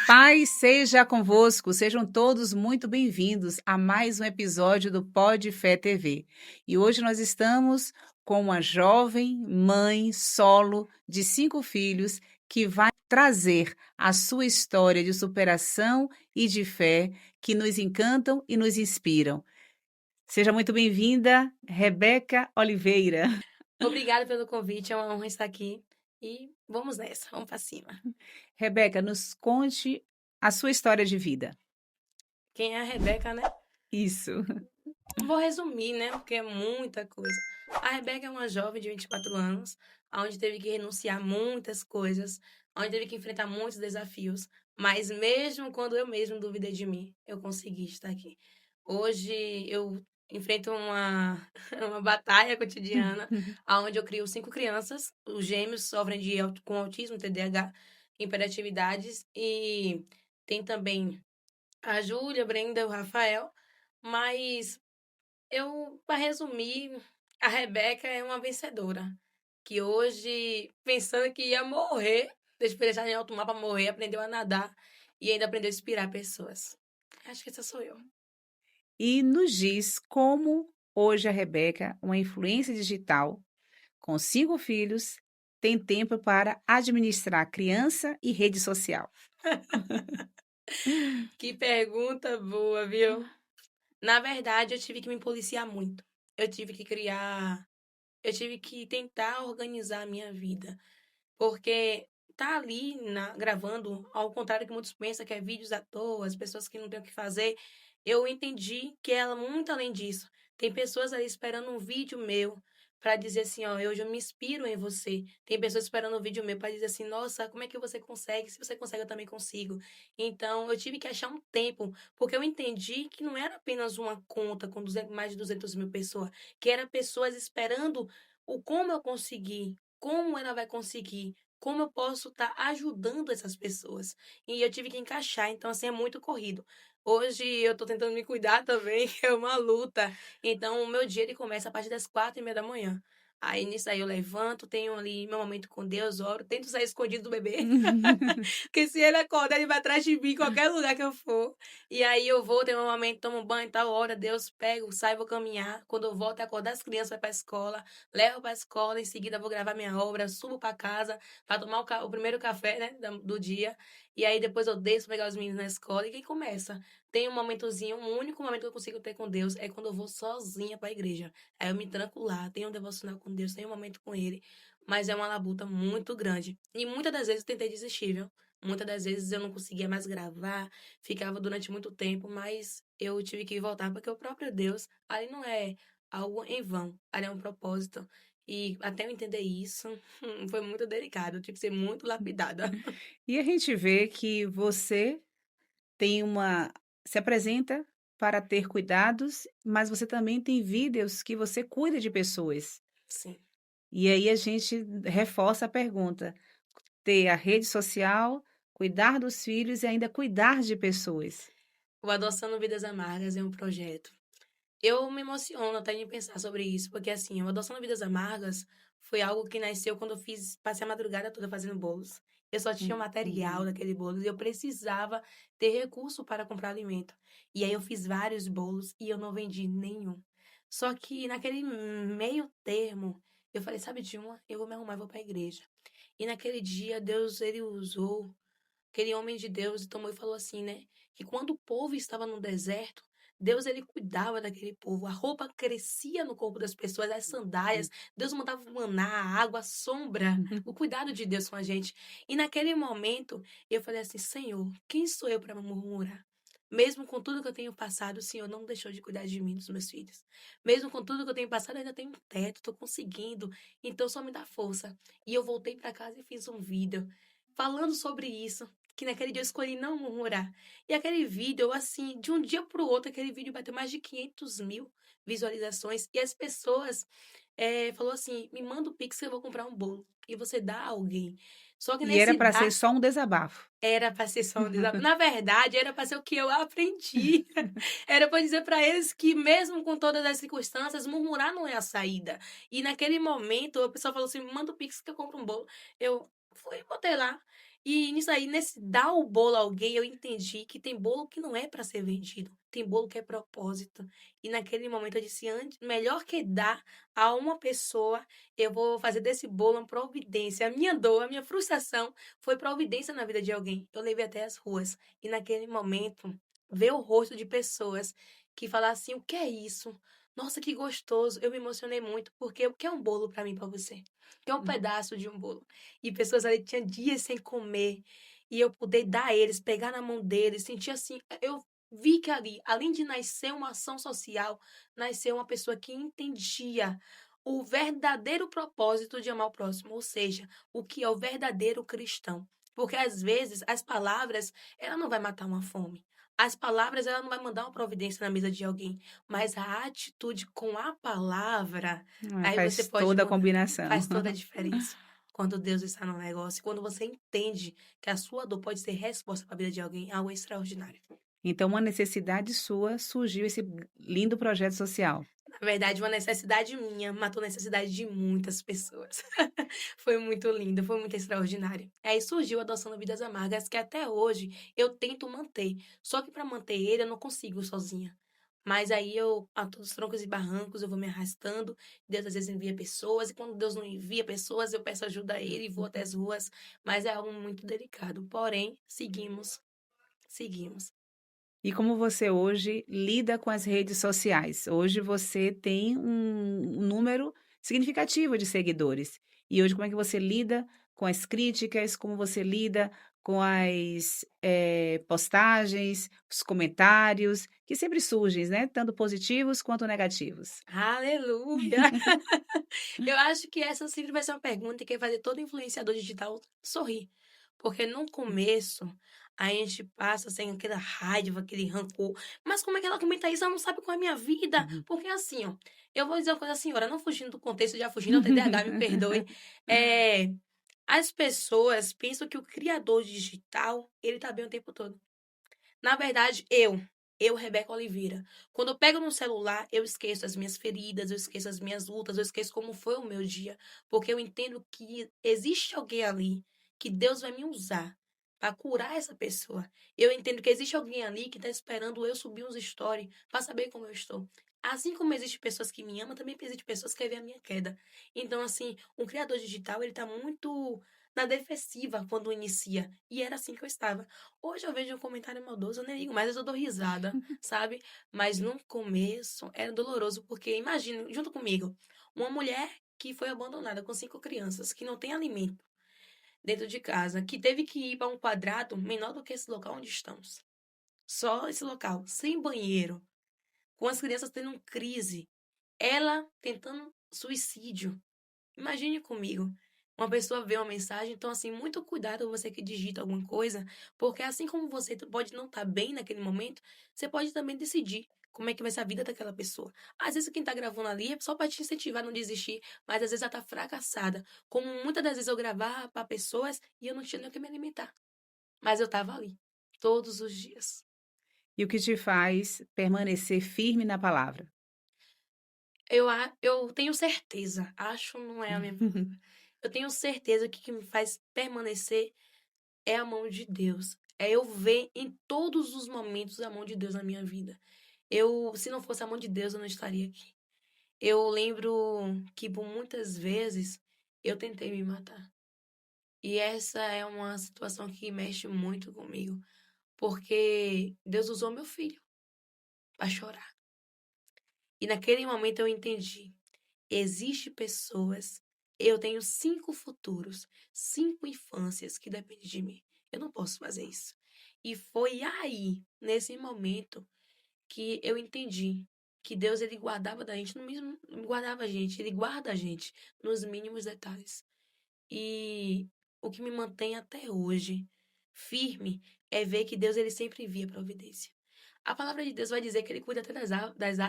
Paz seja convosco, sejam todos muito bem-vindos a mais um episódio do Pod Fé TV. E hoje nós estamos com uma jovem mãe solo de 5 filhos que vai trazer a sua história de superação e de fé que nos encantam e nos inspiram. Seja muito bem-vinda, Rebeca Oliveira. Obrigada pelo convite, é uma honra estar aqui. E vamos nessa, vamos para cima. Rebeca, nos conte a sua história de vida. Quem é a Rebeca, né? Isso. Vou resumir, né? Porque é muita coisa. A Rebeca é uma jovem de 24 anos, onde teve que renunciar a muitas coisas, onde teve que enfrentar muitos desafios. Mas mesmo quando eu mesmo duvidei de mim, eu consegui estar aqui. Hoje eu enfrento uma, uma batalha cotidiana, onde eu crio 5 crianças. Os gêmeos sofrem com autismo, TDAH, hiperatividades. E tem também a Júlia, a Brenda, o Rafael. Mas para resumir, a Rebeca é uma vencedora. Que hoje, pensando que ia morrer, deixar em alto mar para morrer, aprendeu a nadar e ainda aprendeu a inspirar pessoas. Acho que essa sou eu. E nos diz como hoje a Rebeca, uma influência digital, com 5 filhos, tem tempo para administrar criança e rede social. Que pergunta boa, viu? Na verdade, eu tive que me policiar muito. Eu tive que criar. Eu tive que tentar organizar a minha vida. Porque tá ali gravando, ao contrário que muitos pensam que é vídeos à toa, as pessoas que não têm o que fazer, eu entendi que ela, muito além disso, tem pessoas ali esperando um vídeo meu para dizer assim, ó, hoje eu me inspiro em você. Tem pessoas esperando um vídeo meu para dizer assim, nossa, como é que você consegue? Se você consegue, eu também consigo. Então, eu tive que achar um tempo, porque eu entendi que não era apenas uma conta com mais de 200 mil pessoas, que era pessoas esperando o como eu consegui, como ela vai conseguir, como eu posso estar ajudando essas pessoas. E eu tive que encaixar, então assim é muito corrido. Hoje eu tô tentando me cuidar também, é uma luta. Então o meu dia ele começa a partir das 4:30 da manhã. Aí nisso aí eu levanto, tenho ali meu momento com Deus, oro, tento sair escondido do bebê. Porque se ele acordar, ele vai atrás de mim em qualquer lugar que eu for. E aí eu vou, tenho um momento, tomo banho, tal hora, Deus pego, saio, vou caminhar. Quando eu volto, é acordar as crianças, vai pra escola, levo pra escola, em seguida vou gravar minha obra, subo pra casa pra tomar o primeiro café, né, do dia. E aí depois eu desço pra pegar os meninos na escola e quem começa? Tem um momentozinho, um único momento que eu consigo ter com Deus é quando eu vou sozinha pra igreja. Aí eu me tranco lá, tenho um devocional com Deus, tenho um momento com Ele. Mas é uma labuta muito grande. E muitas das vezes eu tentei desistir, viu? Muitas das vezes eu não conseguia mais gravar, ficava durante muito tempo, mas eu tive que voltar porque o próprio Deus, ali não é algo em vão, ali é um propósito. E até eu entender isso, foi muito delicado, eu tive que ser muito lapidada. E a gente vê que você tem uma se apresenta para ter cuidados, mas você também tem vídeos que você cuida de pessoas. Sim. E aí a gente reforça a pergunta: ter a rede social, cuidar dos filhos e ainda cuidar de pessoas. O Adoçando Vidas Amargas é um projeto. Eu me emociono até de pensar sobre isso, porque assim, o Adoçando Vidas Amargas foi algo que nasceu quando eu passei a madrugada toda fazendo bolos. Eu só tinha o material Uhum. daquele bolo e eu precisava ter recurso para comprar alimento. E aí eu fiz vários bolos e eu não vendi nenhum. Só que naquele meio termo, eu falei, sabe de uma? Eu vou me arrumar e vou para a igreja. E naquele dia, Deus, ele usou aquele homem de Deus e tomou e falou assim, né? Que quando o povo estava no deserto, Deus ele cuidava daquele povo. A roupa crescia no corpo das pessoas, as sandálias. Deus mandava o maná, a água, a sombra. O cuidado de Deus com a gente. E naquele momento, eu falei assim: Senhor, quem sou eu para murmurar? Mesmo com tudo que eu tenho passado, o Senhor não deixou de cuidar de mim, dos meus filhos. Mesmo com tudo que eu tenho passado, eu ainda tenho um teto, estou conseguindo. Então só me dá força. E eu voltei para casa e fiz um vídeo falando sobre isso, que naquele dia eu escolhi não murmurar. E aquele vídeo, assim, de um dia para o outro, aquele vídeo bateu mais de 500 mil visualizações. E as pessoas falou assim, me manda o Pix que eu vou comprar um bolo. E você dá a alguém. Só que E era nesse para ser dar, só um desabafo. era para ser só um desabafo. Na verdade, era para ser o que eu aprendi. Era para dizer para eles que, mesmo com todas as circunstâncias, murmurar não é a saída. E naquele momento, a pessoa falou assim: manda o Pix que eu compro um bolo. Eu fui e botei lá. E nisso aí, nesse dar o bolo a alguém, eu entendi que tem bolo que não é para ser vendido, tem bolo que é propósito. E naquele momento eu disse, antes, melhor que dar a uma pessoa, eu vou fazer desse bolo uma providência. A minha dor, a minha frustração foi providência na vida de alguém. Eu levei até as ruas. E naquele momento, ver o rosto de pessoas que falaram assim, o que é isso? Nossa, que gostoso. Eu me emocionei muito, porque o que é um bolo para mim, para você? O que é um pedaço de um bolo? E pessoas ali tinham dias sem comer, e eu poder dar a eles, pegar na mão deles, sentir assim, eu vi que ali, além de nascer uma ação social, nasceu uma pessoa que entendia o verdadeiro propósito de amar o próximo, ou seja, o que é o verdadeiro cristão. Porque às vezes as palavras, ela não vai matar uma fome. As palavras, ela não vai mandar uma providência na mesa de alguém, mas a atitude com a palavra, aí você Faz pode toda a mudar, combinação. faz toda a diferença. Quando Deus está no negócio, quando você entende que a sua dor pode ser resposta para a vida de alguém, é algo extraordinário. Então, uma necessidade sua, surgiu esse lindo projeto social. Na verdade, uma necessidade minha matou a necessidade de muitas pessoas. Foi muito lindo, foi muito extraordinário. Aí surgiu a Adoção Vidas Amargas, que até hoje eu tento manter. Só que para manter ele, eu não consigo sozinha. Mas aí eu, a todos os troncos e barrancos, eu vou me arrastando. Deus às vezes envia pessoas, e quando Deus não envia pessoas, eu peço ajuda a ele e vou até as ruas. Mas é algo muito delicado. Porém, seguimos, seguimos. E como você hoje lida com as redes sociais? Hoje você tem um número significativo de seguidores. E hoje como é que você lida com as críticas, como você lida com as, postagens, os comentários, que sempre surgem, né, tanto positivos quanto negativos? Aleluia! Eu acho que essa sempre vai ser uma pergunta que vai fazer todo influenciador digital sorrir. Porque no começo, a gente passa sem aquela raiva, aquele rancor. Mas como é que ela comenta isso? Ela não sabe qual é a minha vida. Uhum. Porque assim, ó, eu vou dizer uma coisa assim, senhora, não fugindo do contexto, já fugindo ao TDAH, me perdoe. É, as pessoas pensam que o criador digital, ele tá bem o tempo todo. Na verdade, Rebeca Oliveira, quando eu pego no celular, eu esqueço as minhas feridas, eu esqueço as minhas lutas, eu esqueço como foi o meu dia, porque eu entendo que existe alguém ali que Deus vai me usar para curar essa pessoa. Eu entendo que existe alguém ali que está esperando eu subir uns stories para saber como eu estou. Assim como existem pessoas que me amam, também existem pessoas que querem ver a minha queda. Então, assim, um criador digital, ele tá muito na defensiva quando inicia. E era assim que eu estava. Hoje eu vejo um comentário maldoso, eu nem ligo mais, eu dou risada, sabe? Mas no começo era doloroso, porque imagina, junto comigo, uma mulher que foi abandonada com 5 crianças, que não tem alimento dentro de casa, que teve que ir para um quadrado menor do que esse local onde estamos. Só esse local, sem banheiro, com as crianças tendo crise, ela tentando suicídio. Imagine comigo, uma pessoa vê uma mensagem, então assim, muito cuidado você que digita alguma coisa, porque assim como você pode não estar bem naquele momento, você pode também decidir como é que vai ser a vida daquela pessoa. Às vezes quem tá gravando ali é só para te incentivar a não desistir, mas às vezes ela tá fracassada. Como muitas das vezes eu gravava para pessoas e eu não tinha nem o que me alimentar, mas eu tava ali todos os dias. E o que te faz permanecer firme na palavra? Eu tenho certeza, acho não é a minha palavra. Eu tenho certeza que o que me faz permanecer é a mão de Deus. É eu ver em todos os momentos a mão de Deus na minha vida. Se não fosse a mão de Deus, eu não estaria aqui. Eu lembro que por muitas vezes eu tentei me matar. E essa é uma situação que mexe muito comigo, porque Deus usou meu filho para chorar. E naquele momento eu entendi. Existem pessoas, eu tenho 5 futuros, 5 infâncias que dependem de mim. Eu não posso fazer isso. E foi aí, nesse momento, que eu entendi que Deus ele guardava da gente no mesmo, guardava a gente, ele guarda a gente nos mínimos detalhes. E o que me mantém até hoje firme é ver que Deus ele sempre envia providência. A palavra de Deus vai dizer que ele cuida até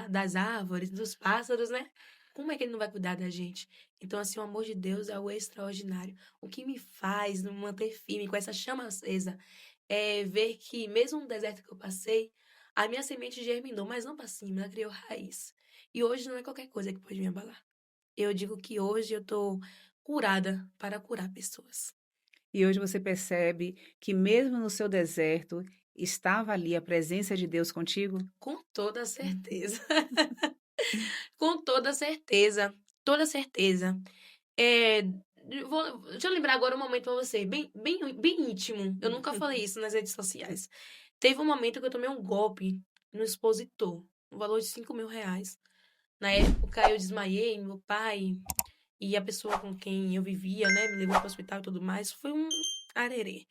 das árvores, dos pássaros, né? Como é que ele não vai cuidar da gente? Então, assim, o amor de Deus é o extraordinário. O que me faz me manter firme com essa chama acesa é ver que, mesmo no deserto que eu passei, a minha semente germinou, mas não para cima, ela criou raiz. E hoje não é qualquer coisa que pode me abalar. Eu digo que hoje eu tô curada para curar pessoas. E hoje você percebe que mesmo no seu deserto, estava ali a presença de Deus contigo? Com toda certeza. Com toda certeza. É, deixa eu lembrar agora um momento pra você, bem íntimo. Eu nunca falei isso nas redes sociais. Teve um momento que eu tomei um golpe no expositor, um valor de R$ 5.000. Na época eu desmaiei, meu pai e a pessoa com quem eu vivia, né, me levou para o hospital e tudo mais. Foi um arerê.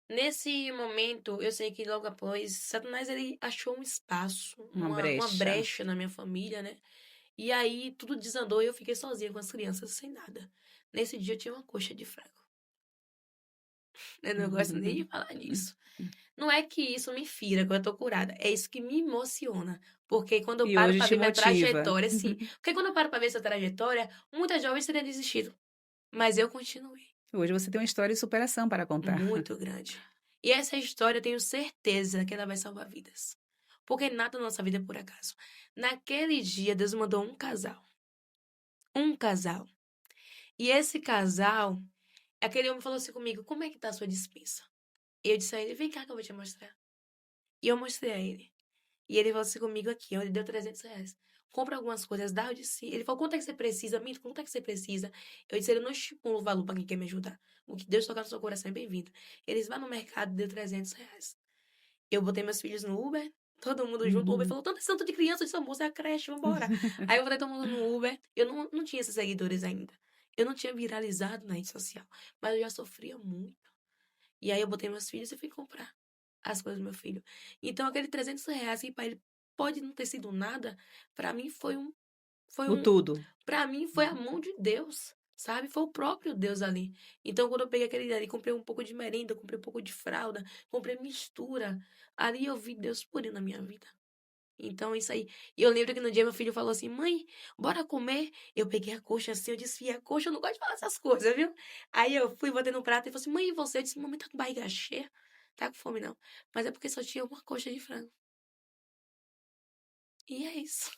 Nesse momento, eu sei que logo após, Satanás ele achou um espaço, Uma uma brecha. brecha na minha família, né? E aí tudo desandou e eu fiquei sozinha com as crianças sem nada. Nesse dia eu tinha uma coxa de frango. Eu não gosto nem de falar nisso. Não é que isso me fira, que eu tô curada. É isso que me emociona. Porque quando eu E paro hoje pra te ver minha motiva. trajetória, sim. Porque quando eu paro pra ver essa trajetória, muitas jovens teriam desistido. Mas eu continuei. Hoje você tem uma história de superação para contar. Muito grande. E essa história eu tenho certeza que ela vai salvar vidas. Porque nada na nossa vida é por acaso. Naquele dia, Deus mandou um casal. Um casal. E esse casal, aquele homem falou assim comigo: como é que tá a sua dispensa? E eu disse a ele: vem cá que eu vou te mostrar. E eu mostrei a ele. E ele falou assim comigo aqui, ó, ele deu R$ 300. Compra algumas coisas, dá, eu disse. Ele falou: quanto é que você precisa, Mito? Quanto é que você precisa? Eu disse: ele não estipulo o valor para quem quer me ajudar. O que Deus tocar no seu coração é bem-vindo. Eles vão no mercado, deu R$ 300. Eu botei meus filhos no Uber, todo mundo junto. O Uber falou: tanto de criança, eu disse: moça, é a creche, vambora. Aí eu botei todo mundo no Uber. Eu não tinha esses seguidores ainda. Eu não tinha viralizado na rede social. Mas eu já sofria muito. E aí eu botei meus filhos e fui comprar as coisas do meu filho. Então aquele R$ 300 que para ele pode não ter sido nada, para mim foi O um, tudo. para mim foi a mão de Deus, sabe? Foi o próprio Deus ali. Então quando eu peguei aquele ali, comprei um pouco de merenda, comprei um pouco de fralda, comprei mistura, ali eu vi Deus puro na minha vida. Então, isso aí. E eu lembro que no dia meu filho falou assim: mãe, bora comer. Eu peguei a coxa assim, eu desfiei a coxa. Eu não gosto de falar essas coisas, viu? Aí eu fui, botei no prato e falei assim: mãe, e você? Eu disse: mamãe, tá com barriga cheia? Tá com fome não. Mas é porque só tinha uma coxa de frango. E é isso.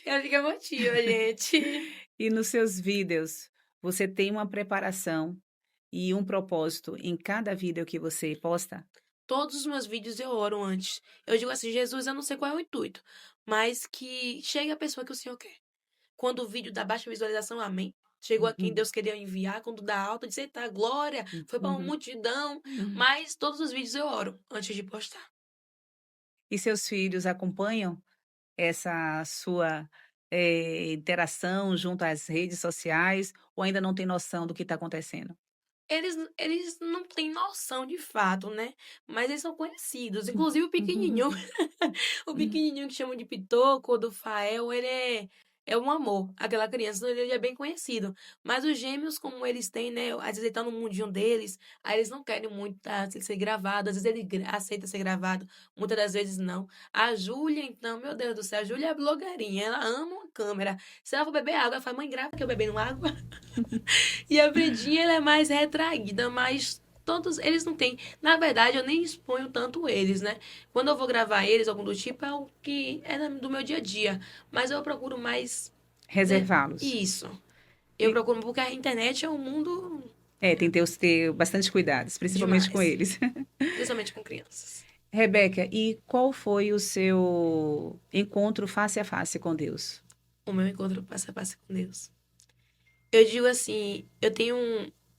Eu fico emotiva, gente. E nos seus vídeos, você tem uma preparação e um propósito em cada vídeo que você posta? Todos os meus vídeos eu oro antes. Eu digo assim: Jesus, eu não sei qual é o intuito, mas que chegue a pessoa que o Senhor quer. Quando o vídeo dá baixa visualização, amém. Chegou a quem Uhum, Deus queria enviar. Quando dá alta, diz: eita, glória, foi para uma uhum. multidão. Uhum. Mas todos os vídeos eu oro antes de postar. E seus filhos acompanham essa sua, interação junto às redes sociais ou ainda não tem noção do que está acontecendo? Eles não têm noção de fato, né? Mas eles são conhecidos. Inclusive o pequenininho. O pequenininho que chamam de Pitoco, do Fael, é um amor. Aquela criança, ele é bem conhecido. Mas os gêmeos, como eles têm, né? Às vezes ele tá no mundinho deles, aí eles não querem muito ser gravado. Às vezes ele aceita ser gravado, muitas das vezes não. A Júlia, então, meu Deus do céu, a Júlia é blogueirinha, ela ama uma câmera. Se ela for beber água, ela fala: mãe, grava que eu bebendo água. E a Bredinha, ela é mais retraída, mas todos eles não têm. Na verdade, eu nem exponho tanto eles, né? Quando eu vou gravar eles, algum do tipo, é o que é do meu dia a dia. Mas eu procuro mais, né? Reservá-los. Isso. Eu E procuro, porque a internet é um mundo tem que ter bastante cuidados, principalmente com demais. eles. Principalmente com crianças. Rebeca, e qual foi o seu encontro face a face com Deus? O meu encontro passo a passo com Deus. Eu digo assim, eu tenho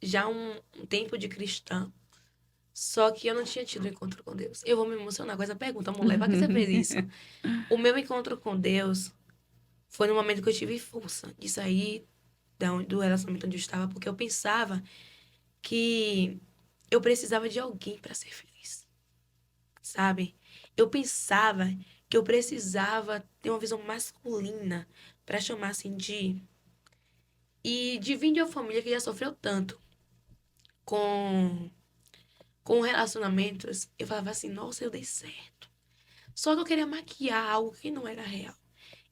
já um tempo de cristã. Só que eu não tinha tido um encontro com Deus. Eu vou me emocionar com essa pergunta, mulher. Por que você fez isso? O meu encontro com Deus foi no momento que eu tive força de sair do relacionamento onde eu estava, porque eu pensava que eu precisava de alguém para ser feliz, sabe? Eu pensava que eu precisava ter uma visão masculina para chamar assim de. E de vir de uma família que já sofreu tanto com, com relacionamentos, eu falava assim: nossa, eu dei certo. Só que eu queria maquiar algo que não era real.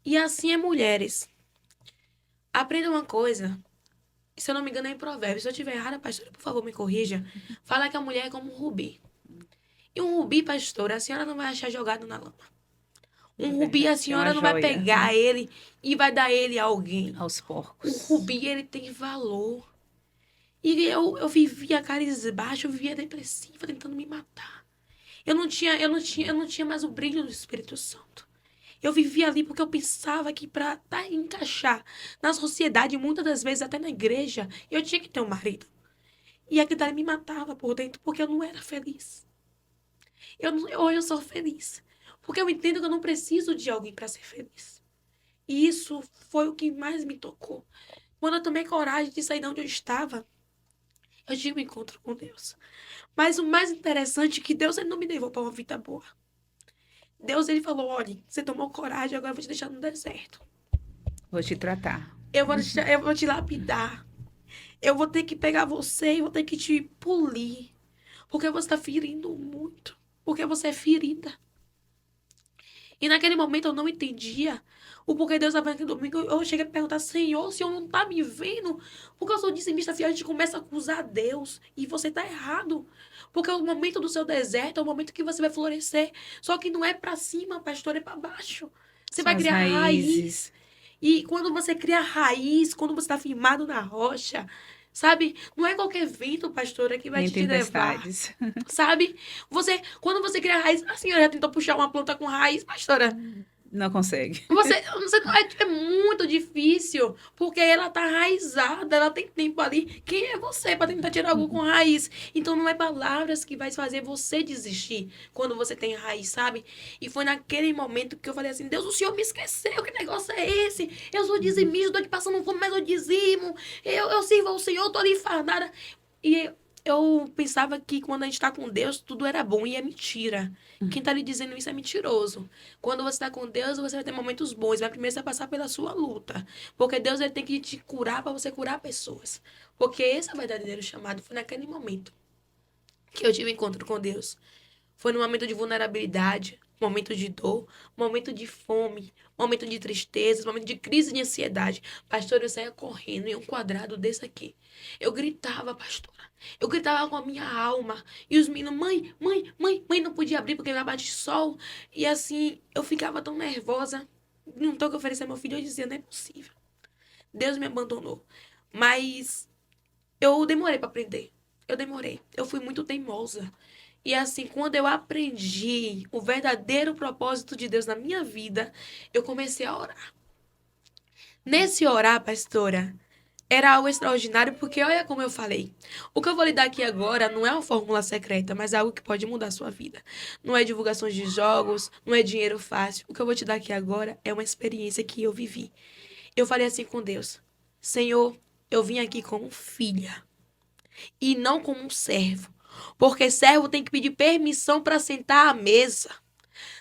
E assim é mulheres. Aprenda uma coisa. Se eu não me engano, é em Provérbios. Se eu estiver errada, pastora, por favor, me corrija. Fala que a mulher é como um rubi. E um rubi, pastora, a senhora não vai achar jogado na lama. É Um rubi, a verdade, é uma senhora não vai joia pegar ele e vai dar ele a alguém. aos O porcos. rubi, ele tem valor. E eu vivia cabisbaixa, eu vivia depressiva, tentando me matar. Eu não tinha mais o brilho do Espírito Santo. Eu vivia ali porque eu pensava que para encaixar na sociedade, muitas das vezes até na igreja, eu tinha que ter um marido. E aquilo dali me matava por dentro porque eu não era feliz. Hoje eu sou feliz. Porque eu entendo que eu não preciso de alguém para ser feliz. E isso foi o que mais me tocou. Quando eu tomei coragem de sair de onde eu estava, eu tive um encontro com Deus. Mas o mais interessante é que Deus ele não me levou para uma vida boa. Deus ele falou: olha, você tomou coragem, agora eu vou te deixar no deserto. Vou te tratar. Eu vou te lapidar. Eu vou ter que pegar você e vou ter que te polir. Porque você está ferindo muito. Porque você é ferida. E naquele momento eu não entendia o porquê Deus estava naquele domingo. Eu cheguei a perguntar: Senhor, o Senhor não está me vendo? Porque eu sou dizimista fiel, a gente começa a acusar Deus. E você está errado. Porque o momento do seu deserto é o momento que você vai florescer. Só que não é para cima, pastor, é para baixo. Você São vai as criar raiz. raízes. E quando você cria raiz, quando você está firmado na rocha, sabe? Não é qualquer vento, pastora, que vai Nem te levar. tempestades. Sabe? Quando você cria raiz, a senhora já tentou puxar uma planta com raiz, pastora? Não consegue. Você é muito difícil, porque ela tá raizada, ela tem tempo ali. Quem é você para tentar tirar algo com raiz? Então não é palavras que vai fazer você desistir quando você tem raiz, sabe? E foi naquele momento que eu falei assim: Deus, o Senhor me esqueceu, que negócio é esse? Eu sou dizimista, tô aqui passando fome, mas eu dizimo. Eu sirvo ao Senhor, tô ali enfadada. E eu pensava que quando a gente tá com Deus, tudo era bom e é mentira. Quem tá lhe dizendo isso é mentiroso. Quando você está com Deus, você vai ter momentos bons, mas primeiro você vai passar pela sua luta. Porque Deus ele tem que te curar para você curar pessoas. Porque esse é o verdadeiro chamado. Foi naquele momento que eu tive encontro com Deus. Foi num momento de vulnerabilidade, momento de dor, momento de fome, momento de tristeza, momento de crise de ansiedade. Pastor, eu saía correndo em um quadrado desse aqui. Eu gritava, pastora. Eu gritava com a minha alma. E os meninos, mãe, mãe, mãe, mãe, não podia abrir porque era bate sol. E assim, eu ficava tão nervosa. Não tô que oferecer meu filho, eu dizia, não é possível. Deus me abandonou. Mas eu demorei para aprender. Eu demorei. Eu fui muito teimosa. E assim, quando eu aprendi o verdadeiro propósito de Deus na minha vida, eu comecei a orar. Nesse orar, pastora, era algo extraordinário, porque olha como eu falei. O que eu vou lhe dar aqui agora não é uma fórmula secreta, mas é algo que pode mudar a sua vida. Não é divulgações de jogos, não é dinheiro fácil. O que eu vou te dar aqui agora é uma experiência que eu vivi. Eu falei assim com Deus: Senhor, eu vim aqui como filha e não como um servo. Porque servo tem que pedir permissão para sentar à mesa.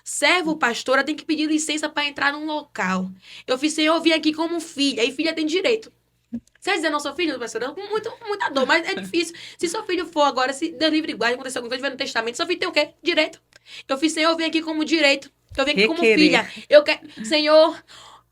Servo, pastora, tem que pedir licença para entrar num local. Eu fiz, Senhor, eu vim aqui como filha, e filha tem direito. Você vai dizer, não sou filho, pastora? Com muita dor, mas é difícil. Se seu filho for agora, se Deus livre e guarde, acontecer alguma coisa, tiver no testamento, seu filho tem o quê? Direito. Eu fiz, Senhor, eu vim aqui como direito. Eu vim aqui como Requerer. filha. Eu quero, Senhor,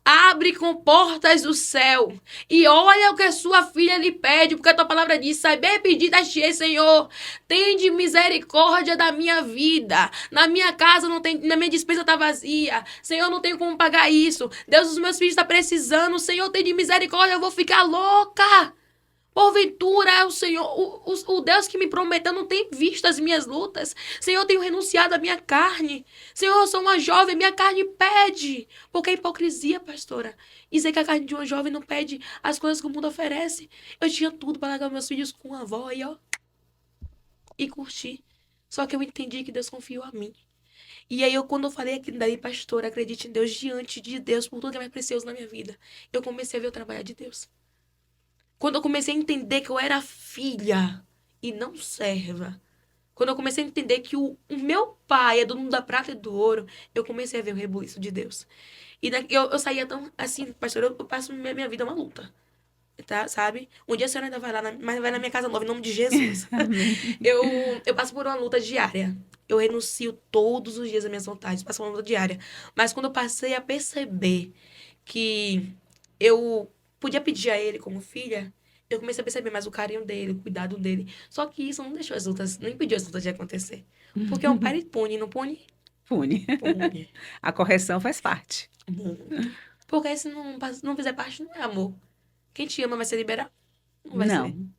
abre com portas do céu e olha o que a sua filha lhe pede, porque a tua palavra diz: sai bem pedida a ti, Senhor. Tende misericórdia da minha vida. Na minha casa não tem, na minha despensa tá vazia. Senhor, não tenho como pagar isso. Deus, os meus filhos estão precisando. Senhor, tem de misericórdia, eu vou ficar louca. Porventura, o Senhor, o Deus que me prometeu não tem visto as minhas lutas. Senhor, eu tenho renunciado à minha carne. Senhor, eu sou uma jovem, minha carne pede. Porque é hipocrisia, pastora. Dizer que a carne de uma jovem não pede as coisas que o mundo oferece. Eu tinha tudo para largar meus filhos com a avó e ó, e curtir. Só que eu entendi que Deus confiou a mim. E aí, quando eu falei aquilo daí, pastora, acredite em Deus, diante de Deus, por tudo que é mais precioso na minha vida, eu comecei a ver o trabalho de Deus. Quando eu comecei a entender que eu era filha e não serva. Quando eu comecei a entender que o meu pai é dono da prata e do ouro, eu comecei a ver o rebuliço de Deus. E eu saía tão assim, pastor, eu passo minha vida uma luta. Tá, sabe? Um dia a senhora ainda vai lá, mas vai na minha casa nova, em nome de Jesus. Amém. Eu passo por uma luta diária. Eu renuncio todos os dias às minhas vontades, passo por uma luta diária. Mas quando eu passei a perceber que eu podia pedir a ele como filha, eu comecei a perceber mais o carinho dele, o cuidado dele. Só que isso não deixou as lutas, não impediu as lutas de acontecer. Porque um pai ele pune, não pune? Pune. Pune. A correção faz parte. Muito. Porque se não fizer parte, não é amor. Quem te ama vai ser liberado? Não vai ser. Não.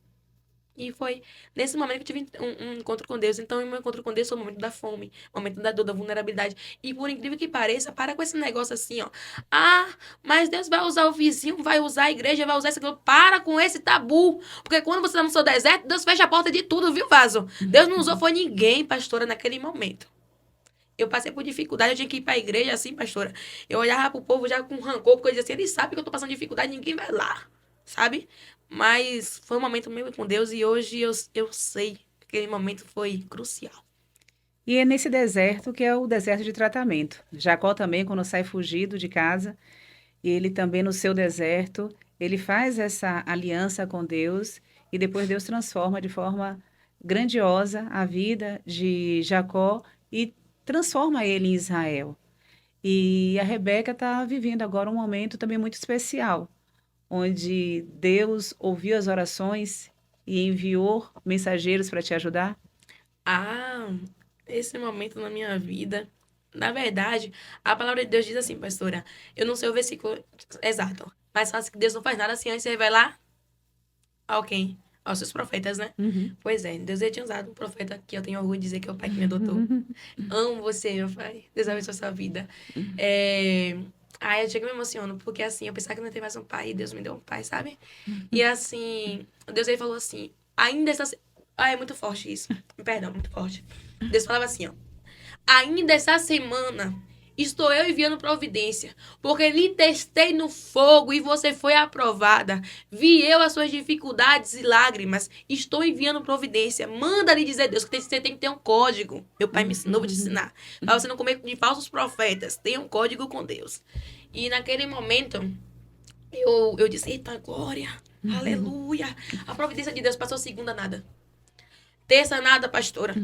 E foi nesse momento que eu tive um encontro com Deus. Então, o meu encontro com Deus foi o momento da fome, o momento da dor, da vulnerabilidade. E por incrível que pareça, para com esse negócio assim, ó. Ah, mas Deus vai usar o vizinho, vai usar a igreja, vai usar isso aqui. Para com esse tabu. Porque quando você está no seu deserto, Deus fecha a porta de tudo, viu, vaso? Deus não usou foi ninguém, pastora, naquele momento. Eu passei por dificuldade, eu tinha que ir para a igreja assim, pastora. Eu olhava pro povo já com rancor, porque eu dizia assim, ele sabe que eu tô passando dificuldade, ninguém vai lá, sabe? Mas foi um momento meu com Deus e hoje eu sei que aquele momento foi crucial. E é nesse deserto que é o deserto de tratamento. Jacó também, quando sai fugido de casa, ele também no seu deserto, ele faz essa aliança com Deus e depois Deus transforma de forma grandiosa a vida de Jacó e transforma ele em Israel. E a Rebeca está vivendo agora um momento também muito especial, onde Deus ouviu as orações e enviou mensageiros para te ajudar. Ah, esse momento na minha vida, na verdade, a palavra de Deus diz assim, pastora, eu não sei o versículo exato, mas fala assim que Deus não faz nada assim antes de revelar a quem? Aos seus profetas, né? Uhum. Pois é, Deus já tinha usado um profeta que eu tenho orgulho de dizer que é o pai que me adotou. Amo você, meu pai. Deus abençoe a sua vida. É... Ai, eu chego e me emociono, porque assim, eu pensava que não ia ter mais um pai, e Deus me deu um pai, sabe? E assim, Deus aí falou assim, ainda essa... Ah, é muito forte isso. Perdão, muito forte. Deus falava assim, ó. Ainda essa semana estou eu enviando providência, porque lhe testei no fogo e você foi aprovada. Vi eu as suas dificuldades e lágrimas. Estou enviando providência. Manda lhe dizer, Deus, que você tem que ter um código. Meu pai me ensinou, vou te ensinar. Para você não comer de falsos profetas. Tenha um código com Deus. E naquele momento, eu disse, eita glória, aleluia. A providência de Deus passou segunda nada. Terça nada, pastora.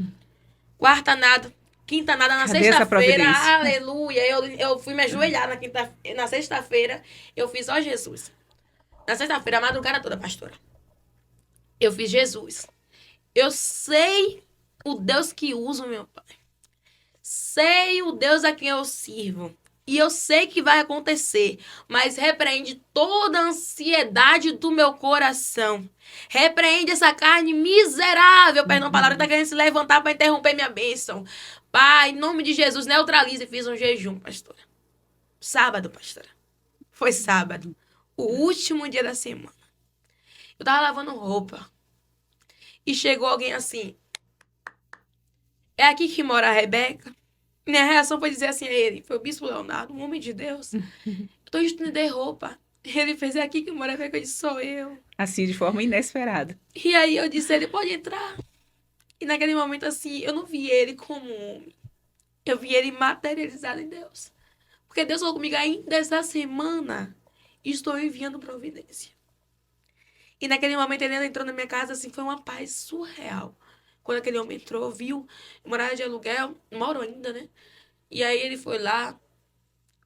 Quarta nada. Quinta nada. Na Cadê essa sexta-feira, providência? aleluia. Eu fui me ajoelhar na sexta-feira. Eu fiz, ó Jesus. Na sexta-feira, a madrugada toda, pastora. Eu fiz Jesus. Eu sei o Deus que uso, meu pai. Sei o Deus a quem eu sirvo. E eu sei que vai acontecer. Mas repreende toda a ansiedade do meu coração. Repreende essa carne miserável, perdão, a palavra que tá querendo se levantar para interromper minha bênção. Pai, em nome de Jesus, neutraliza e fiz um jejum, pastora. Sábado, pastora. Foi sábado. O último dia da semana. Eu tava lavando roupa. E chegou alguém assim. É aqui que mora a Rebeca? Minha reação foi dizer assim a ele. Foi o bispo Leonardo, um homem de Deus. Eu tô estendendo roupa. Ele fez, é aqui que mora a Rebeca. Eu disse, sou eu. Assim, de forma inesperada. E aí eu disse, ele pode entrar. E naquele momento assim, eu não vi ele como um homem. Eu vi ele materializado em Deus. Porque Deus falou comigo ainda essa semana. Estou enviando providência. E naquele momento ele entrou na minha casa, assim, foi uma paz surreal. Quando aquele homem entrou, viu, eu morava de aluguel, moro ainda, né? E aí ele foi lá,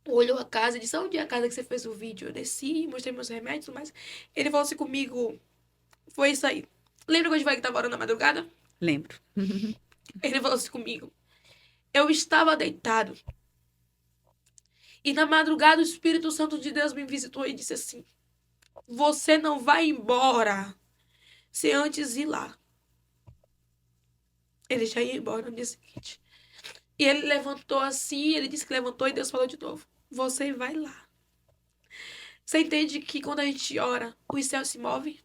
olhou a casa e disse, onde é a casa que você fez o vídeo? Eu desci, mostrei meus remédios, mas ele falou assim comigo, foi isso aí. Lembra que eu te falei que tava orando na madrugada? Lembro. Ele falou assim comigo, eu estava deitado. E na madrugada o Espírito Santo de Deus me visitou e disse assim, você não vai embora se antes ir lá. Ele já ia embora no dia seguinte. E ele levantou assim, ele disse que levantou e Deus falou de novo. Você vai lá. Você entende que quando a gente ora, os céus se movem?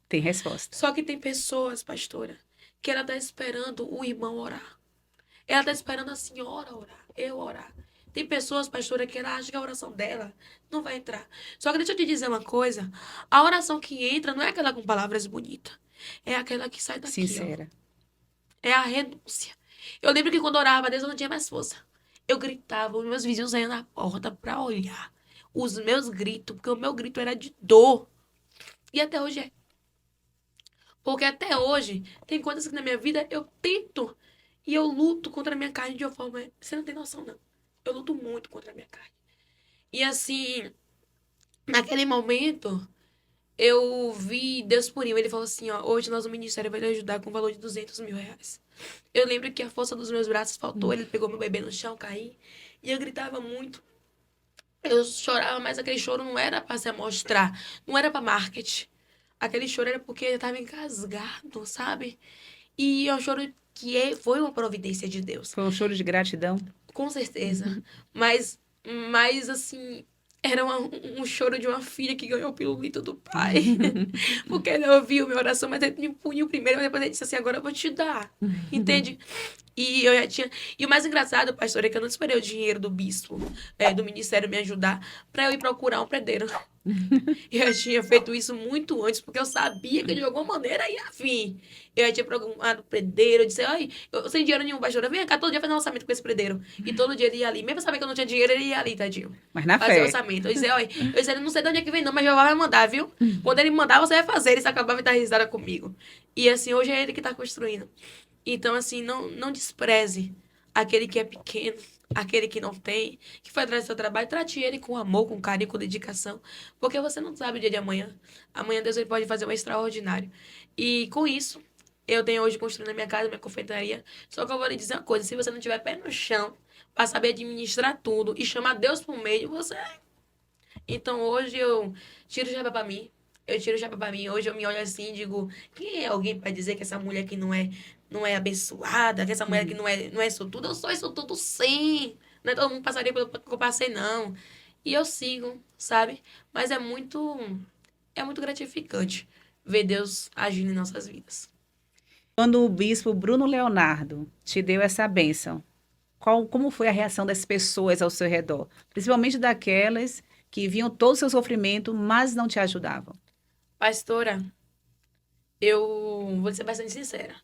Tem resposta. Só que tem pessoas, pastora, que ela tá esperando o irmão orar. Ela tá esperando a senhora orar, eu orar. Tem pessoas, pastora, que ela acha que a oração dela não vai entrar. Só que deixa eu te dizer uma coisa. A oração que entra não é aquela com palavras bonitas. É aquela que sai daqui, Sincera. ó. É a renúncia. Eu lembro que quando eu orava a Deus, eu não tinha mais força. Eu gritava, os meus vizinhos saíam na porta pra olhar. Os meus gritos, porque o meu grito era de dor. E até hoje é. Porque até hoje, tem coisas que na minha vida eu tento e eu luto contra a minha carne de uma forma. Você não tem noção, não. Eu luto muito contra a minha carne. E assim, naquele momento, eu vi Deus por mim. Ele falou assim: ó, hoje nosso ministério vai lhe ajudar com o valor de R$ 200.000. Eu lembro que a força dos meus braços faltou. Ele pegou meu bebê no chão, caí. E eu gritava muito. Eu chorava, mas aquele choro não era pra se mostrar. Não era pra marketing. Aquele choro era porque ele tava engasgado, sabe? E é um choro foi uma providência de Deus. Foi um choro de gratidão? Com certeza. Mas, mas assim, era um choro de uma filha que ganhou o pirulito do pai. Porque ele ouviu minha oração, mas ele me puniu primeiro, mas depois ele disse assim, agora eu vou te dar. Entende? E eu já tinha. E o mais engraçado, pastor, é que eu não esperei o dinheiro do bispo, do ministério me ajudar, pra eu ir procurar um predeiro. Eu tinha feito isso muito antes, porque eu sabia que de alguma maneira ia vir. Eu já tinha programado predeiro, eu disse, ai, eu sem dinheiro nenhum, pastora, vem cá todo dia fazer um orçamento com esse predeiro. E todo dia ele ia ali. Mesmo sabendo que eu não tinha dinheiro, ele ia ali, tadinho. Mas na Fazer fé. orçamento. Eu disse, olha, eu não sei de onde é que vem, não, mas Jeová vai mandar, viu? Quando ele mandar, você vai fazer. Ele se acabava de dar risada comigo. E assim, hoje é ele que tá construindo. Então, assim, não despreze aquele que é pequeno, aquele que não tem, que foi atrás do seu trabalho. Trate ele com amor, com carinho, com dedicação, porque você não sabe o dia de amanhã. Amanhã Deus ele pode fazer um extraordinário. E com isso, eu tenho hoje construindo a minha casa, minha confeitaria. Só que eu vou lhe dizer uma coisa: se você não tiver pé no chão, para saber administrar tudo e chamar Deus por meio, você. Então hoje eu tiro o chapéu pra mim. Eu tiro o chapéu pra mim. Hoje eu me olho assim e digo: quem é alguém pra dizer que essa mulher aqui não é abençoada, que essa mulher aqui Uhum. não é isso tudo? Eu sou isso tudo sim. Não é todo mundo passaria pelo que eu passei, não. E eu sigo, sabe? Mas é muito gratificante ver Deus agindo em nossas vidas. Quando o bispo Bruno Leonardo te deu essa bênção, como foi a reação das pessoas ao seu redor? Principalmente daquelas que viam todo o seu sofrimento, mas não te ajudavam. Pastora, eu vou ser bastante sincera.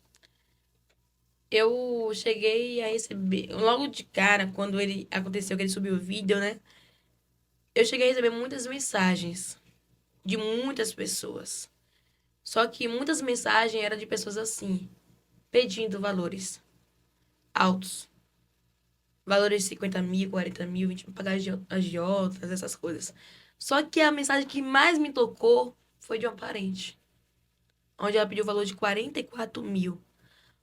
Eu cheguei a receber, logo de cara, quando ele aconteceu, que ele subiu o vídeo, né? Eu cheguei a receber muitas mensagens de muitas pessoas. Só que muitas mensagens eram de pessoas assim, pedindo valores altos. Valores de 50 mil, 40 mil, 20 mil, pagar agiotas, essas coisas. Só que a mensagem que mais me tocou foi de uma parente, onde ela pediu o valor de 44 mil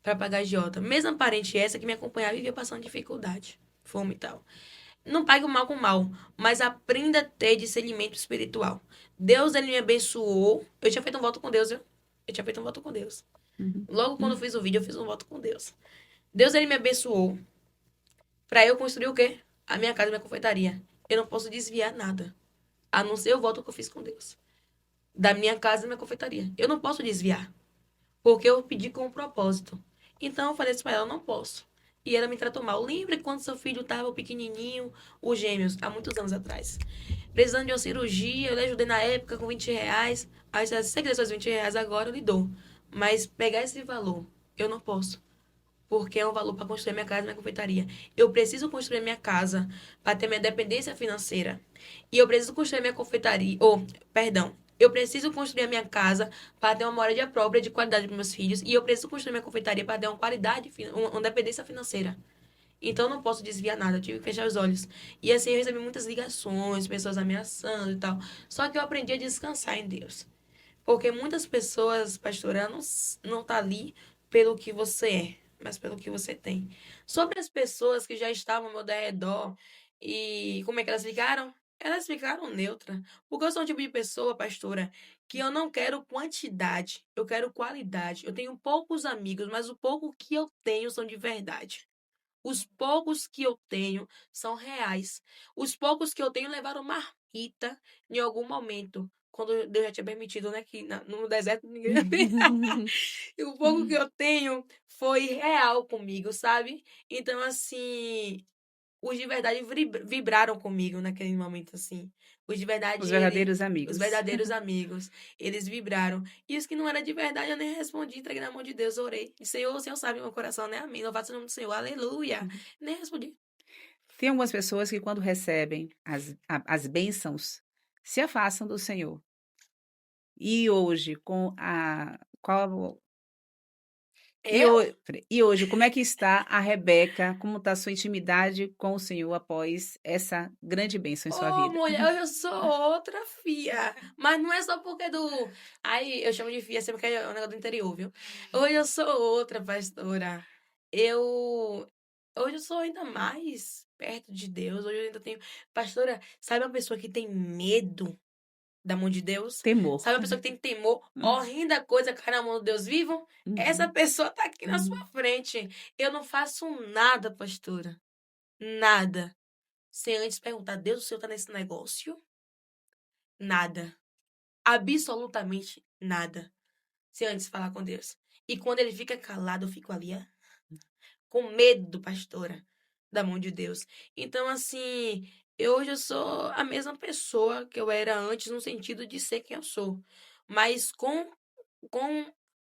para pagar agiota. Mesma parente essa que me acompanhava e vivia passando dificuldade, fome e tal. Não pague o mal com o mal, mas aprenda a ter discernimento espiritual. Deus, ele me abençoou. Eu tinha feito um voto com Deus, viu? Eu tinha feito um voto com Deus. Uhum. Logo quando eu fiz o vídeo, eu fiz um voto com Deus. Deus, ele me abençoou para eu construir o quê? A minha casa e minha confeitaria. Eu não posso desviar nada, a não ser o voto que eu fiz com Deus. Da minha casa e minha confeitaria. Eu não posso desviar, porque eu pedi com um propósito. Então eu falei assim para ela, eu não posso. E ela me tratou mal. Lembra quando seu filho estava pequenininho, os gêmeos, há muitos anos atrás? Precisando de uma cirurgia, eu lhe ajudei na época com R$ 20. Aí se você quiser seus R$ 20 agora, eu lhe dou. Mas pegar esse valor, eu não posso. Porque é um valor para construir minha casa e minha confeitaria. Eu preciso construir minha casa para ter minha dependência financeira. E eu preciso construir minha confeitaria. Ou, perdão. Eu preciso construir a minha casa para ter uma moradia própria de qualidade para meus filhos. E eu preciso construir minha confeitaria para ter uma qualidade, uma dependência financeira. Então eu não posso desviar nada, eu tive que fechar os olhos. E assim eu recebi muitas ligações, pessoas ameaçando e tal. Só que eu aprendi a descansar em Deus. Porque muitas pessoas, pastora, não tá ali pelo que você é, mas pelo que você tem. Sobre as pessoas que já estavam ao meu redor e como é que elas ficaram? Elas ficaram neutra. Porque eu sou um tipo de pessoa, pastora, que eu não quero quantidade, eu quero qualidade. Eu tenho poucos amigos, mas o pouco que eu tenho são de verdade. Os poucos que eu tenho são reais. Os poucos que eu tenho levaram marmita em algum momento. Quando Deus já tinha permitido, né? Que no deserto ninguém ia ver. E o pouco que eu tenho foi real comigo, sabe? Então, assim, os de verdade vibraram comigo naquele momento, assim. Os de verdade, Os verdadeiros os amigos. verdadeiros amigos, eles vibraram. E os que não eram de verdade, eu nem respondi, entreguei na mão de Deus, orei. E Senhor, o Senhor sabe meu coração, né? Amém. Louvado seja o nome do Senhor, aleluia. Nem respondi. Tem algumas pessoas que, quando recebem as bênçãos, se afastam do Senhor. E hoje, Eu? e hoje, como é que está a Rebeca? Como está a sua intimidade com o Senhor após essa grande bênção em sua Ô, vida? mulher, eu já sou outra fia. Mas não é só porque do. Aí eu chamo de fia sempre porque é um negócio do interior, viu? Hoje eu sou outra, pastora. Eu. Hoje eu sou ainda mais perto de Deus. Hoje eu ainda tenho. Pastora, sabe uma pessoa que tem medo? da mão de Deus. Temor. Sabe a pessoa que tem temor, horrenda coisa cai na mão do Deus vivo? Essa Uhum. pessoa tá aqui na sua Uhum. frente. Eu não faço nada, pastora. Nada. Sem antes perguntar, Deus, o Senhor tá nesse negócio? Nada. Absolutamente nada. Sem antes falar com Deus. E quando ele fica calado, eu fico ali, ó, com medo, pastora, da mão de Deus. Então, assim, hoje eu sou a mesma pessoa que eu era antes, no sentido de ser quem eu sou. Mas com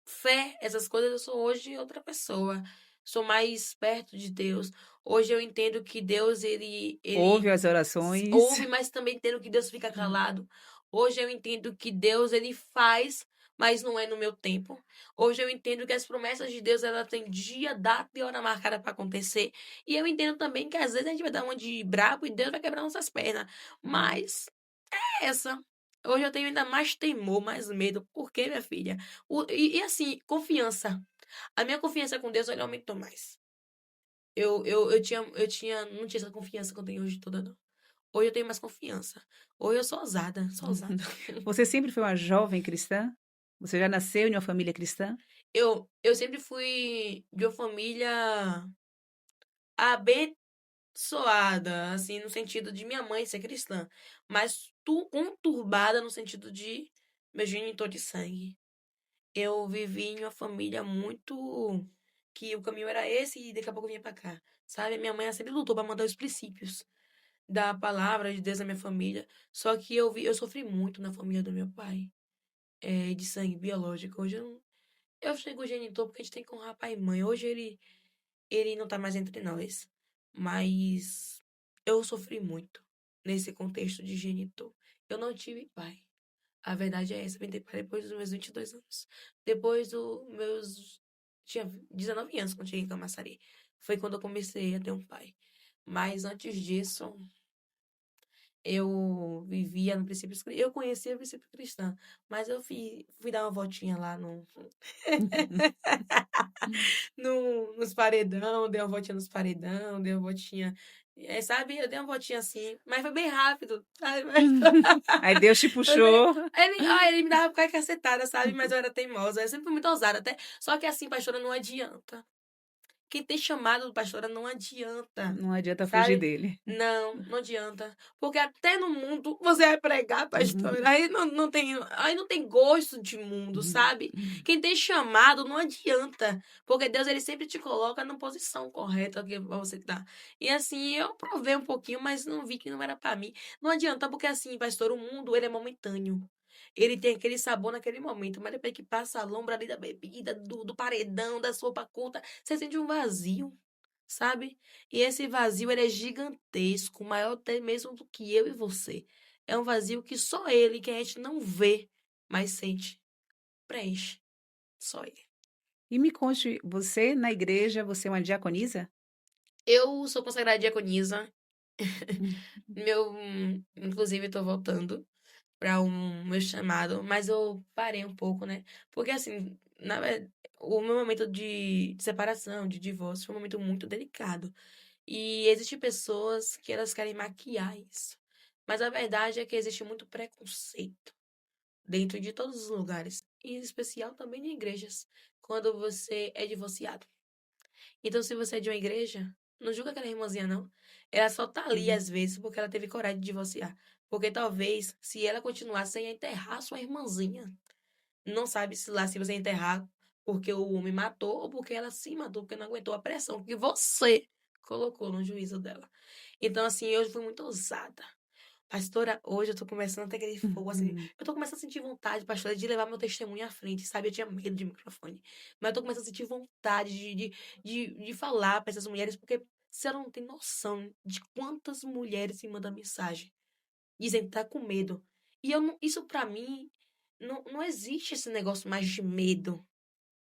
fé, essas coisas, eu sou hoje outra pessoa. Sou mais perto de Deus. Hoje eu entendo que Deus, ele Ouve as orações. ouve, mas também entendo que Deus fica calado. Hoje eu entendo que Deus, ele faz, mas não é no meu tempo. Hoje eu entendo que as promessas de Deus, ela tem dia, data e hora marcada para acontecer. E eu entendo também que às vezes a gente vai dar uma de brabo e Deus vai quebrar nossas pernas. Mas é essa. Hoje eu tenho ainda mais temor, mais medo. Por quê, minha filha? E assim, confiança. A minha confiança com Deus, ele aumentou mais. Não tinha essa confiança que eu tenho hoje toda, não. Hoje eu tenho mais confiança. Hoje eu sou ousada, sou ousada. Você sempre foi uma jovem cristã? Você já nasceu em uma família cristã? Eu sempre fui de uma família abençoada, assim, no sentido de minha mãe ser cristã, mas conturbada no sentido de meu genitor de sangue. Eu vivi em uma família muito que o caminho era esse e daqui a pouco eu vinha pra cá, sabe? Minha mãe ela sempre lutou pra mandar os princípios da palavra de Deus na minha família, só que eu sofri muito na família do meu pai, de sangue biológico. Hoje eu chego o genitor porque a gente tem que honrar pai e mãe. Hoje ele não tá mais entre nós. Mas eu sofri muito nesse contexto de genitor. Eu não tive pai. A verdade é essa. Eu vim ter pai depois dos meus 22 anos. Depois dos meus. Tinha 19 anos quando cheguei em Camaçari. Foi quando eu comecei a ter um pai. Mas antes disso, eu vivia no princípio. Eu conhecia o princípio cristão. Mas eu fui dar uma voltinha lá no. No, nos paredão, dei uma voltinha nos paredão, dei uma voltinha. Sabe? Eu dei uma voltinha assim, mas foi bem rápido, sabe? Aí Deus te Foi bem. puxou. Ele me dava qualquer cacetada, sabe? Mas eu era teimosa. Eu sempre fui muito ousada, até. Só que assim, pastora, não adianta. Quem tem chamado pastora não adianta, Não adianta fugir sabe? dele. Não adianta. Porque até no mundo você vai pregar, pastora. Aí não tem gosto de mundo, sabe? Quem tem chamado não adianta. Porque Deus, ele sempre te coloca na posição correta que você tá. E assim, eu provei um pouquinho, mas não vi que não era pra mim. Não adianta, porque assim, pastor, o mundo, ele é momentâneo. Ele tem aquele sabor naquele momento, mas depois que passa a lombra ali da bebida, do paredão, da sopa curta, você sente um vazio, sabe? E esse vazio, ele é gigantesco, maior até mesmo do que eu e você. É um vazio que só ele, que a gente não vê, mas sente, preenche. Só ele. E me conte, você na igreja, você é uma diaconisa? Eu sou consagrada diaconisa. Hum. Inclusive, estou voltando para um meu chamado, mas eu parei um pouco, né? Porque assim, o meu momento de separação, de divórcio, foi um momento muito delicado. E existem pessoas que elas querem maquiar isso. Mas a verdade é que existe muito preconceito dentro de todos os lugares, em especial também em igrejas, quando você é divorciado. Então, se você é de uma igreja, não julga aquela irmãzinha, não. Ela só tá ali, Uhum. às vezes, porque ela teve coragem de divorciar. Porque talvez, se ela continuasse, ia enterrar sua irmãzinha. Não sabe se lá se você ia enterrar porque o homem matou ou porque ela se matou, porque não aguentou a pressão que você colocou no juízo dela. Então, assim, eu fui muito ousada. Pastora, hoje eu tô começando a ter aquele fogo, assim. Uhum. Eu tô começando a sentir vontade, pastora, de levar meu testemunho à frente, sabe? Eu tinha medo de microfone. Mas eu tô começando a sentir vontade de falar pra essas mulheres, porque você não tem noção de quantas mulheres me mandam mensagem, dizem que tá com medo. E eu não, isso pra mim, não existe esse negócio mais de medo.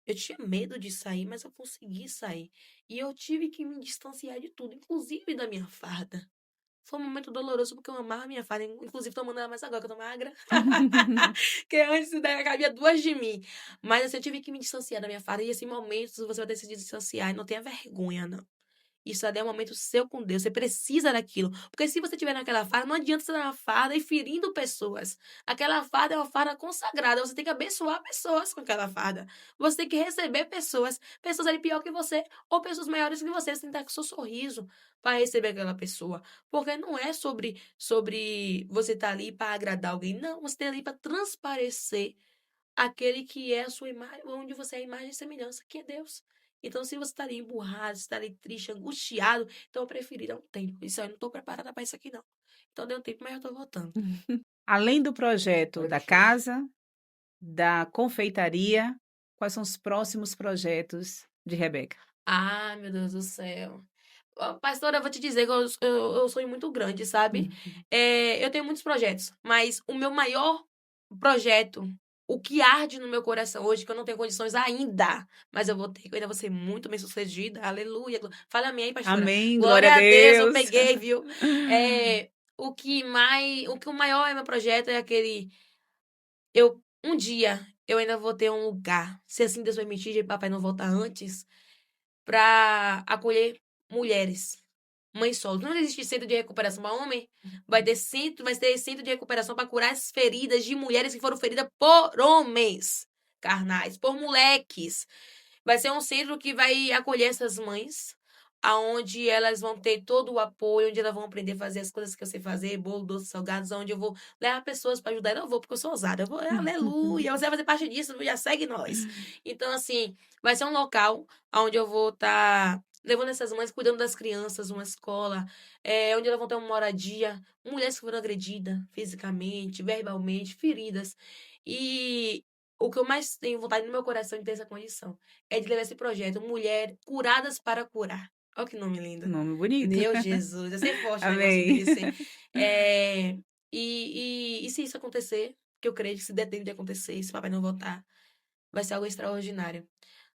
Eu tinha medo de sair, mas eu consegui sair. E eu tive que me distanciar de tudo, inclusive da minha farda. Foi um momento doloroso porque eu amava a minha farda. Inclusive, tô amando ela mais agora, que eu tô magra. Que antes daí cabia duas de mim. Mas assim, eu tive que me distanciar da minha farda. E esses momentos você vai ter que se distanciar. E não tenha vergonha, não. Isso ali é um momento seu com Deus. Você precisa daquilo. Porque se você estiver naquela farda, não adianta você estar na farda e ferindo pessoas. Aquela farda é uma farda consagrada. Você tem que abençoar pessoas com aquela farda. Você tem que receber pessoas. Pessoas ali pior que você. Ou pessoas maiores que você. Você tem que estar com o seu sorriso para receber aquela pessoa. Porque não é sobre você estar ali para agradar alguém. Não, você está ali para transparecer aquele que é a sua imagem, onde você é a imagem e semelhança, que é Deus. Então, se você está ali emburrado, se está ali triste, angustiado, então eu preferi dar um tempo. Isso aí, eu não estou preparada para isso aqui, não. Então, deu um tempo, mas eu estou voltando. Além do projeto da casa, da confeitaria, quais são os próximos projetos de Rebeca? Ah, meu Deus do céu. Ó, pastora, eu vou te dizer que eu sonho muito grande, sabe? Hum. Eu tenho muitos projetos, mas o meu maior projeto, o que arde no meu coração hoje, que eu não tenho condições ainda, mas eu vou ter, que eu ainda vou ser muito bem sucedida, aleluia. Fala amém, pastora. Amém, glória a Glória a Deus, eu Deus. peguei, viu? É, o maior é meu projeto é aquele, um dia, eu ainda vou ter um lugar, se assim Deus permitir, e papai não voltar antes, para acolher mulheres, mães solos. Não existe centro de recuperação para homem, vai ter centro de recuperação para curar as feridas de mulheres que foram feridas por homens carnais, por moleques. Vai ser um centro que vai acolher essas mães, aonde elas vão ter todo o apoio, onde elas vão aprender a fazer as coisas que eu sei fazer, bolo, doce, salgados, onde eu vou levar pessoas para ajudar. Eu não vou, porque eu sou ousada. Eu vou, aleluia, você vai fazer parte disso, já segue nós. Então, assim, vai ser um local onde eu vou estar levando essas mães, cuidando das crianças, uma escola, onde elas vão ter uma moradia, mulheres que foram agredidas fisicamente, verbalmente, feridas. E o que eu mais tenho vontade no meu coração de ter essa condição é de levar esse projeto, Mulher Curadas para Curar. Olha que nome lindo. Nome bonito. Meu Jesus, é ser forte um negócio Amém. desse. É, e se isso acontecer, que eu creio que se der tempo de acontecer, e se papai não voltar, vai ser algo extraordinário.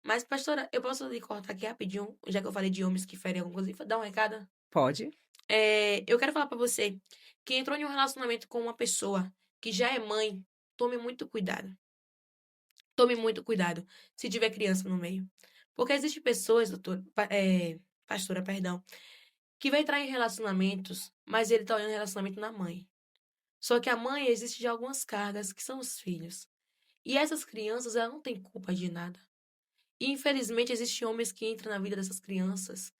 Mas, pastora, eu posso lhe cortar aqui rapidinho, já que eu falei de homens que ferem alguma coisa, e dar um recado? Pode. Eu quero falar pra você que entrou em um relacionamento com uma pessoa que já é mãe, tome muito cuidado. Tome muito cuidado se tiver criança no meio. Porque existem pessoas, pastora, perdão, que vai entrar em relacionamentos, mas ele tá olhando relacionamento na mãe. Só que a mãe existe de algumas cargas que são os filhos. E essas crianças, elas não têm culpa de nada. E infelizmente existem homens que entram na vida dessas crianças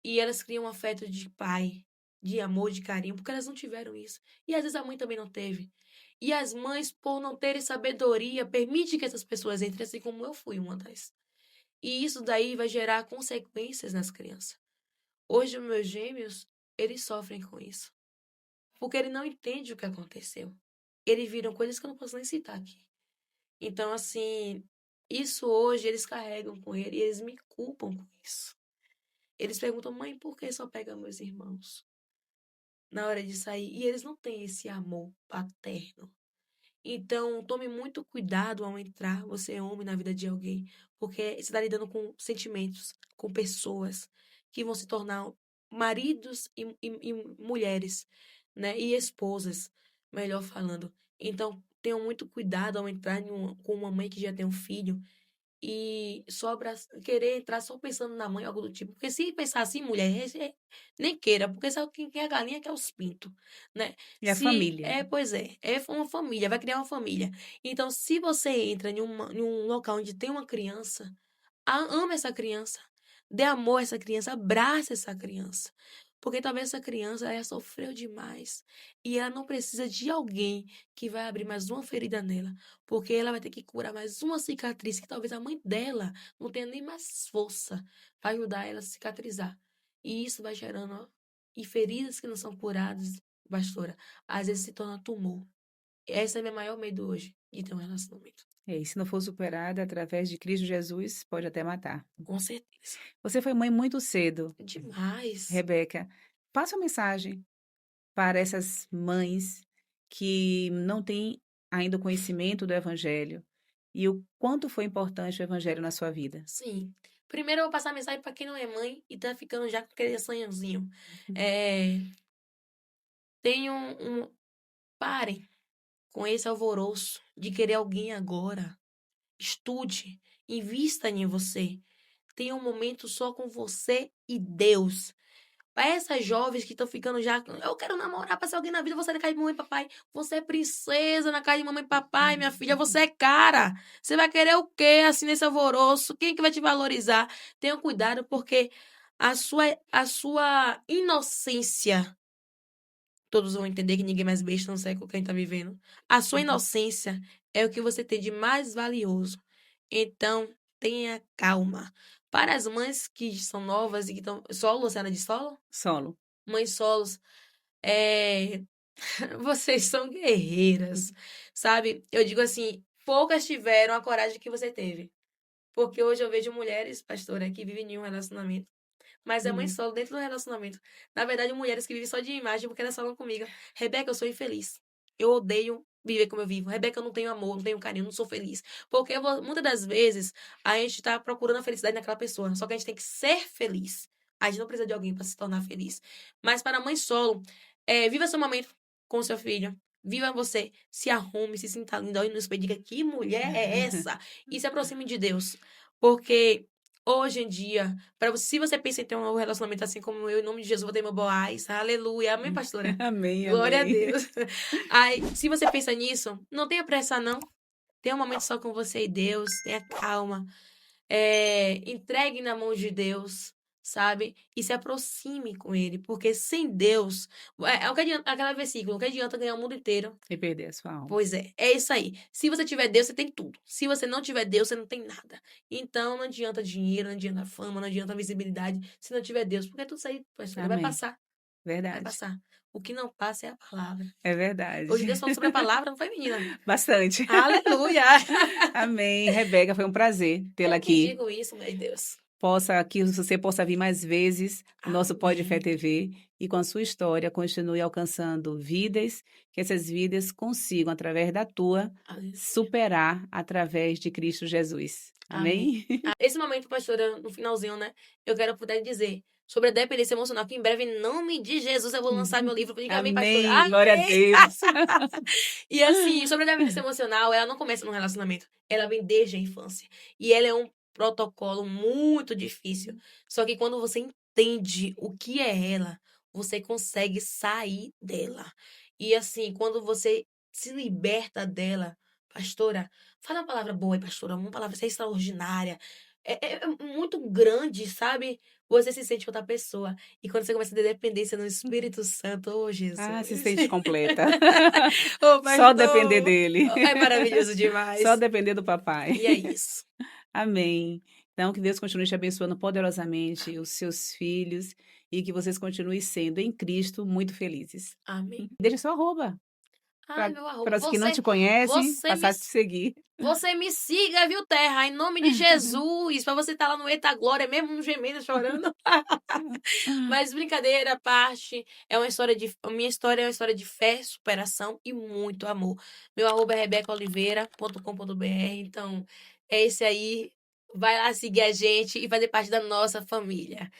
e elas criam um afeto de pai, de amor, de carinho, porque elas não tiveram isso. E às vezes a mãe também não teve. E as mães, por não terem sabedoria, permitem que essas pessoas entrem, assim como eu fui uma das. E isso daí vai gerar consequências nas crianças. Hoje, os meus gêmeos, eles sofrem com isso. Porque ele não entende o que aconteceu. Eles viram coisas que eu não posso nem citar aqui. Então, assim, isso hoje eles carregam com ele e eles me culpam com isso. Eles perguntam, mãe, por que só pega meus irmãos na hora de sair? E eles não têm esse amor paterno. Então, tome muito cuidado ao entrar, você é homem, na vida de alguém, porque você está lidando com sentimentos, com pessoas que vão se tornar maridos e mulheres, né? E esposas, melhor falando. Então, tenham muito cuidado ao entrar com uma mãe que já tem um filho e querer entrar só pensando na mãe, algo do tipo. Porque se pensar assim, mulher, nem queira, porque sabe quem quer a galinha quer os pintos, né? E a família. Pois é uma família, vai criar uma família. Então, se você entra em um local onde tem uma criança, ama essa criança, dê amor a essa criança, abraça essa criança. Porque talvez essa criança ela sofreu demais e ela não precisa de alguém que vai abrir mais uma ferida nela, porque ela vai ter que curar mais uma cicatriz que talvez a mãe dela não tenha nem mais força para ajudar ela a cicatrizar. E isso vai gerando, ó, e feridas que não são curadas, pastora, às vezes se torna tumor. Esse é meu maior medo hoje, de ter um relacionamento. E se não for superada através de Cristo Jesus, pode até matar. Com certeza. Você foi mãe muito cedo, Demais. Rebeca. Passa uma mensagem para essas mães que não têm ainda o conhecimento do Evangelho e o quanto foi importante o Evangelho na sua vida. Sim. Primeiro eu vou passar a mensagem para quem não é mãe e tá ficando já com aquele sonhozinho. É, tenham parem com esse alvoroço de querer alguém agora. Estude, invista em você. tenha um momento só com você e Deus. Para essas jovens que estão ficando já, eu quero namorar para ser alguém na vida, você é na casa de mamãe e papai. Você é princesa na casa de mamãe e papai, minha filha, você é cara. Você vai querer o quê assim nesse alvoroço? Quem que vai te valorizar? Tenha cuidado porque a sua inocência, todos vão entender que ninguém é mais besta no século que a gente tá vivendo. A sua inocência é o que você tem de mais valioso. Então, tenha calma. Para as mães que são novas e que estão. Solo, você era de solo? Solo. Mães solos, é... vocês são guerreiras, sabe? Eu digo assim, poucas tiveram a coragem que você teve. Porque hoje eu vejo mulheres, pastora, que vivem em um relacionamento, mas é mãe Uhum. solo dentro do relacionamento. Na verdade, mulheres que vivem só de imagem porque elas falam comigo, Rebeca, eu sou infeliz. Eu odeio viver como eu vivo. Rebeca, eu não tenho amor, não tenho carinho, não sou feliz. Porque muitas das vezes a gente tá procurando a felicidade naquela pessoa. Só que a gente tem que ser feliz. A gente não precisa de alguém para se tornar feliz. Mas para a mãe solo, viva seu momento com seu filho. Viva você, se arrume, se sinta linda, olhe no espelho e diga que mulher é essa? E se aproxime de Deus. Porque hoje em dia, se você pensa em ter um relacionamento assim como eu, em nome de Jesus, vou ter meu Boaz. Aleluia. Amém, pastora? Amém, Glória a amém. Deus. Aí, se você pensa nisso, não tenha pressa, não. Tenha um momento só com você e Deus. Tenha calma. Entregue na mão de Deus, sabe? E se aproxime com Ele. Porque sem Deus. É o que adianta, aquele versículo, o que adianta ganhar o mundo inteiro. E perder a sua alma. Pois é isso aí. Se você tiver Deus, você tem tudo. Se você não tiver Deus, você não tem nada. Então, não adianta dinheiro, não adianta fama, não adianta visibilidade, se não tiver Deus. Porque tudo isso aí, pastora, vai Amém. passar. Vai Verdade. passar. O que não passa é a palavra. É verdade. Hoje Deus falou sobre a palavra, não foi, menina? Bastante. Aleluia! Amém. Rebeca, foi um prazer tê-la Eu que aqui. digo isso, meu Deus. Que você possa vir mais vezes no nosso Pode Fé Amém. TV e com a sua história continue alcançando vidas, que essas vidas consigam, através da tua, Aleluia. superar através de Cristo Jesus. Amém? Esse momento, pastora, no finalzinho, né? Eu quero poder dizer sobre a dependência emocional, que em breve, em nome de Jesus, eu vou lançar meu livro. Diga amém, pastora. Amém. Glória a Deus. E assim, sobre a dependência emocional, ela não começa no relacionamento. Ela vem desde a infância. E ela é um protocolo muito difícil. Só que quando você entende o que é ela, você consegue sair dela. E assim, quando você se liberta dela, pastora, fala uma palavra boa aí, pastora, uma palavra extraordinária. É muito grande, sabe? Você se sente outra pessoa. E quando você começa a ter dependência no Espírito Santo, oh Jesus. Ah, se sente completa. Ô, Só depender pastor, dele. é maravilhoso demais. Só depender do papai. E é isso. Amém. Então, que Deus continue te abençoando poderosamente, os seus filhos, e que vocês continuem sendo em Cristo muito felizes. Amém. Deixa seu arroba, Ai, meu arroba. para os que não te conhecem, você passar a me- te seguir. Você me siga, viu, Terra? Em nome de Jesus. Pra você estar lá no Eita Glória, mesmo no gemendo, chorando. Mas brincadeira à parte, a minha história é uma história de fé, superação e muito amor. Meu arroba é rebecaoliveira.com.br. Então, é esse aí. Vai lá seguir a gente e fazer parte da nossa família.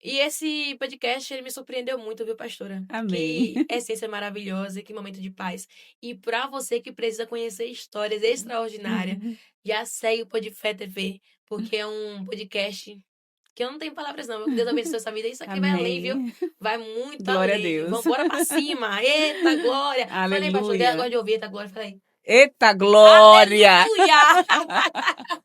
E esse podcast, ele me surpreendeu muito, viu, pastora? Amém. Que essência maravilhosa, que momento de paz. E pra você que precisa conhecer histórias extraordinárias, já segue o Podfé TV, porque é um podcast que eu não tenho palavras não. Que Deus abençoe essa vida. Isso aqui vai além, viu? Amém. Vai muito Glória a além. Deus. Vamos bora pra cima. Eita, glória. Fala aí, pastor. Aleluia. Gosta de ouvir, eita, glória. Fala aí. Eita glória! Aleluia!